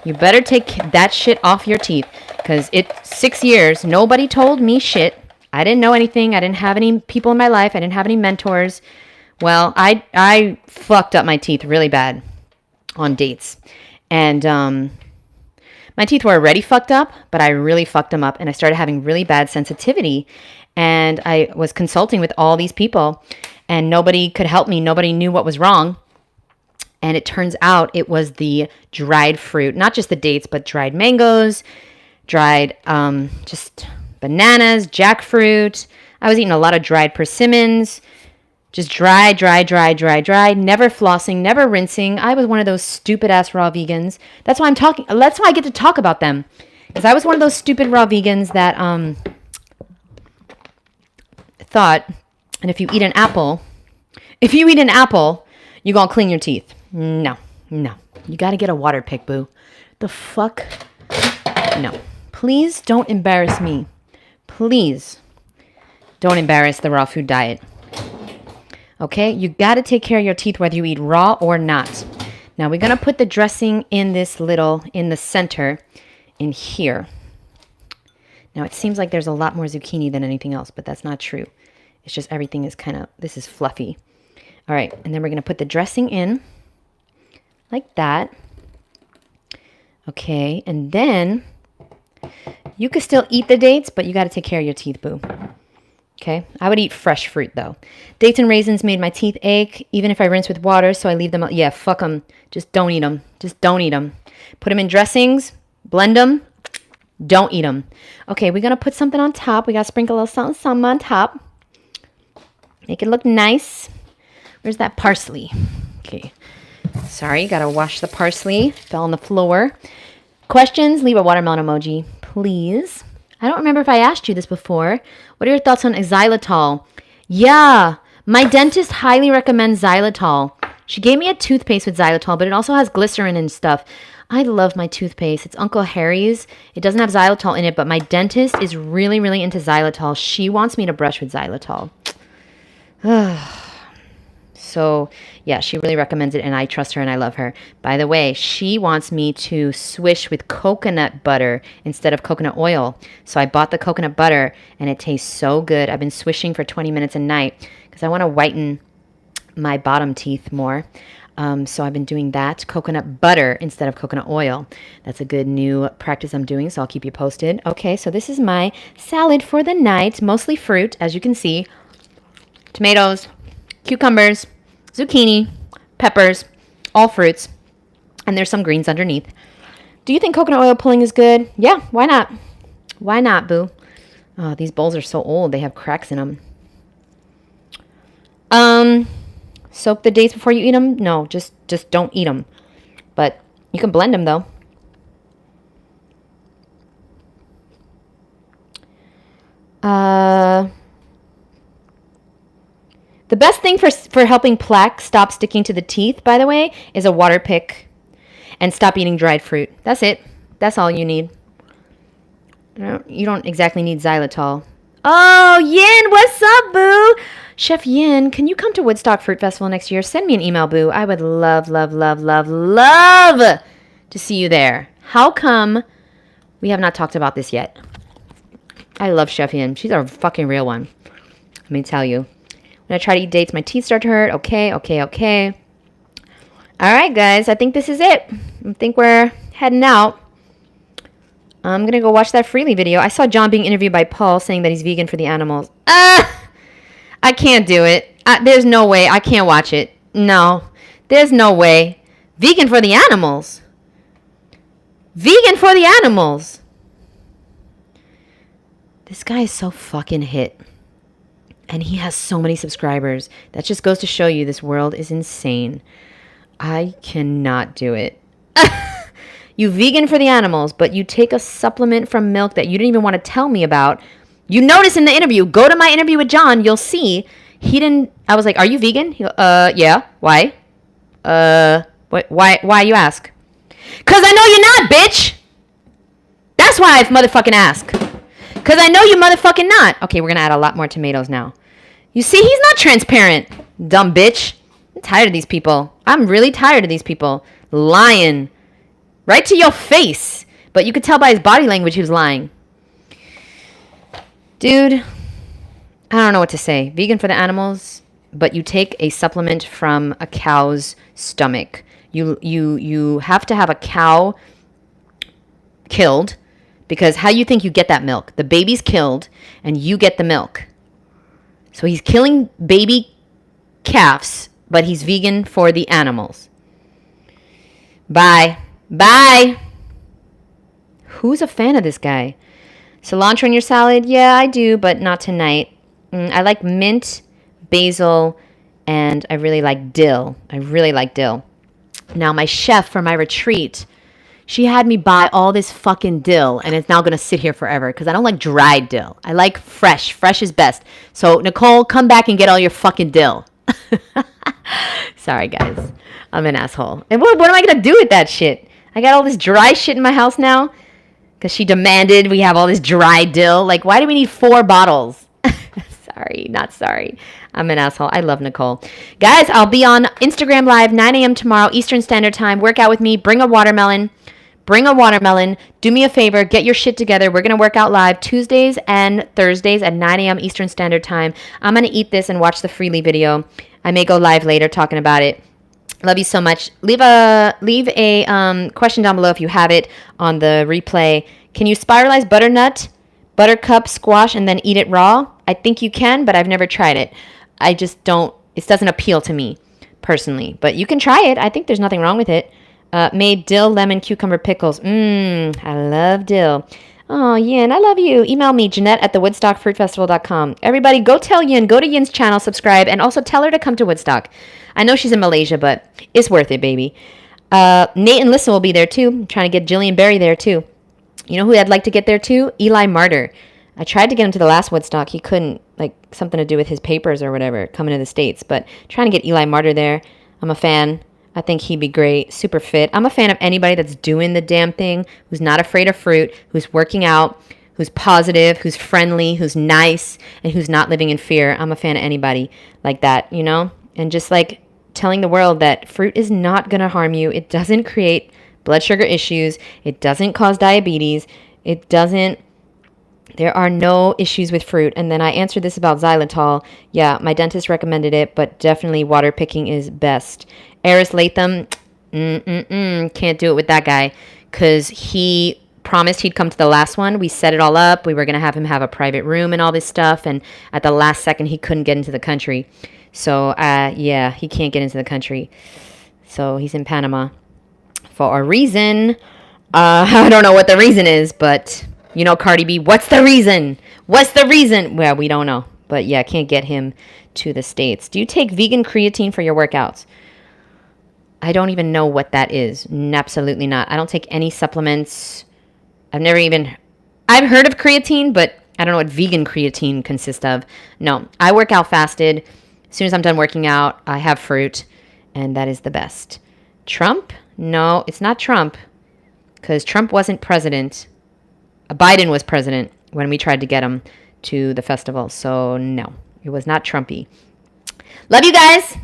You better take that shit off your teeth. Because 6 years, nobody told me shit. I didn't know anything. I didn't have any people in my life. I didn't have any mentors. Well, I fucked up my teeth really bad on dates. And my teeth were already fucked up, but I really fucked them up. And I started having really bad sensitivity. And I was consulting with all these people. And nobody could help me. Nobody knew what was wrong. And it turns out it was the dried fruit. Not just the dates, but dried mangoes, dried just bananas, jackfruit. I was eating a lot of dried persimmons. Just dry, never flossing, never rinsing. I was one of those stupid ass raw vegans. That's why I get to talk about them. Because I was one of those stupid raw vegans that thought, and if you eat an apple, you're going to clean your teeth. No. You got to get a water pick, boo. The fuck? No. Please don't embarrass me. Please don't embarrass the raw food diet. Okay? You got to take care of your teeth whether you eat raw or not. Now we're going to put the dressing in in the center, in here. Now it seems like there's a lot more zucchini than anything else, but that's not true. It's just everything is this is fluffy. All right, and then we're going to put the dressing in like that. Okay, and then you could still eat the dates, but you got to take care of your teeth, boo. Okay, I would eat fresh fruit, though. Dates and raisins made my teeth ache, even if I rinse with water, so I leave them. Yeah, fuck them. Just don't eat them. Just don't eat them. Put them in dressings, blend them, don't eat them. Okay, we're going to put something on top. We got to sprinkle a little something on top. Make it look nice. Where's that parsley? Okay, sorry, got to wash the parsley. Fell on the floor. Questions? Leave a watermelon emoji, please. I don't remember if I asked you this before. What are your thoughts on xylitol? Yeah, my dentist highly recommends xylitol. She gave me a toothpaste with xylitol, but it also has glycerin and stuff. I love my toothpaste. It's Uncle Harry's. It doesn't have xylitol in it, but my dentist is really, really into xylitol. She wants me to brush with xylitol. So, yeah, she really recommends it, and I trust her and I love her. By the way, she wants me to swish with coconut butter instead of coconut oil. So I bought the coconut butter, and it tastes so good. I've been swishing for 20 minutes a night because I want to whiten my bottom teeth more. So I've been doing that, coconut butter instead of coconut oil. That's a good new practice I'm doing, so I'll keep you posted. Okay, so this is my salad for the night, mostly fruit, as you can see. Tomatoes, cucumbers, zucchini, peppers, all fruits, and there's some greens underneath. Do you think coconut oil pulling is good? Yeah, why not? Why not, boo? Oh, these bowls are so old. They have cracks in them. Soak the dates before you eat them? No, just don't eat them. But you can blend them, though. The best thing for helping plaque stop sticking to the teeth, by the way, is a water pick and stop eating dried fruit. That's it. That's all you need. You don't exactly need xylitol. Oh, Yin, what's up, boo? Chef Yin, can you come to Woodstock Fruit Festival next year? Send me an email, boo. I would love, love, love, love, love to see you there. How come we have not talked about this yet? I love Chef Yin. She's a fucking real one. Let me tell you. When I try to eat dates, my teeth start to hurt. Okay. All right, guys. I think this is it. I think we're heading out. I'm going to go watch that Freely video. I saw John being interviewed by Paul saying that he's vegan for the animals. I can't do it. There's no way. I can't watch it. No. There's no way. Vegan for the animals. Vegan for the animals. This guy is so fucking hit. And he has so many subscribers. That just goes to show you this world is insane. I cannot do it. You vegan for the animals, but you take a supplement from milk that you didn't even want to tell me about. You notice in the interview, go to my interview with John, you'll see he didn't. I was like, "Are you vegan?" Yeah. Why? Why you ask? 'Cause I know you're not, bitch. That's why I motherfucking ask. 'Cause I know you motherfucking not. Okay, we're gonna add a lot more tomatoes now. You see, he's not transparent, dumb bitch. I'm tired of these people. I'm really tired of these people lying right to your face. But you could tell by his body language he was lying. Dude, I don't know what to say. Vegan for the animals, but you take a supplement from a cow's stomach. You have to have a cow killed, because how you think you get that milk? The baby's killed and you get the milk. So he's killing baby calves, but he's vegan for the animals. Bye. Who's a fan of this guy? Cilantro in your salad? Yeah, I do, but not tonight. I like mint, basil, and I really like dill. Now, my chef for my retreat, she had me buy all this fucking dill, and it's now going to sit here forever because I don't like dried dill. I like fresh. Fresh is best. So, Nicole, come back and get all your fucking dill. Sorry, guys. I'm an asshole. And what am I going to do with that shit? I got all this dry shit in my house now because she demanded we have all this dry dill. Like, why do we need 4 bottles? Sorry, not sorry. I'm an asshole. I love Nicole. Guys, I'll be on Instagram Live 9 a.m. tomorrow, Eastern Standard Time. Work out with me. Bring a watermelon. Do me a favor. Get your shit together. We're going to work out live Tuesdays and Thursdays at 9 a.m. Eastern Standard Time. I'm going to eat this and watch the Freely video. I may go live later talking about it. Love you so much. Leave a question down below if you have it on the replay. Can you spiralize butternut, buttercup, squash, and then eat it raw? I think you can, but I've never tried it. I just don't. It doesn't appeal to me personally, but you can try it. I think there's nothing wrong with it. Made dill, lemon, cucumber pickles. I love dill. Oh, Yin, I love you. Email me, Jeannette@thewoodstockfruitfestival.com. Everybody, go tell Yin, go to Yin's channel, subscribe, and also tell her to come to Woodstock. I know she's in Malaysia, but it's worth it, baby. Nate and Lissa will be there, too. I'm trying to get Jillian Berry there, too. You know who I'd like to get there, too? Eli Martyr. I tried to get him to the last Woodstock. He couldn't, like, something to do with his papers or whatever, coming to the States. But trying to get Eli Martyr there. I'm a fan. I think he'd be great. Super fit. I'm a fan of anybody that's doing the damn thing, who's not afraid of fruit, who's working out, who's positive, who's friendly, who's nice, and who's not living in fear. I'm a fan of anybody like that, you know? And just like telling the world that fruit is not going to harm you. It doesn't create blood sugar issues. It doesn't cause diabetes. It doesn't. There are no issues with fruit. And then I answered this about xylitol. Yeah, my dentist recommended it, but definitely water picking is best. Eris Latham, can't do it with that guy because he promised he'd come to the last one. We set it all up. We were going to have him have a private room and all this stuff. And at the last second, he couldn't get into the country. So, yeah, he can't get into the country. So he's in Panama for a reason. I don't know what the reason is, but... You know, Cardi B, what's the reason? What's the reason? Well, we don't know. But yeah, can't get him to the States. Do you take vegan creatine for your workouts? I don't even know what that is. Absolutely not. I don't take any supplements. I've heard of creatine, but I don't know what vegan creatine consists of. No, I work out fasted. As soon as I'm done working out, I have fruit, and that is the best. Trump? No, it's not Trump, because Trump wasn't president. Biden was president when we tried to get him to the festival. So, no, it was not Trumpy. Love you guys.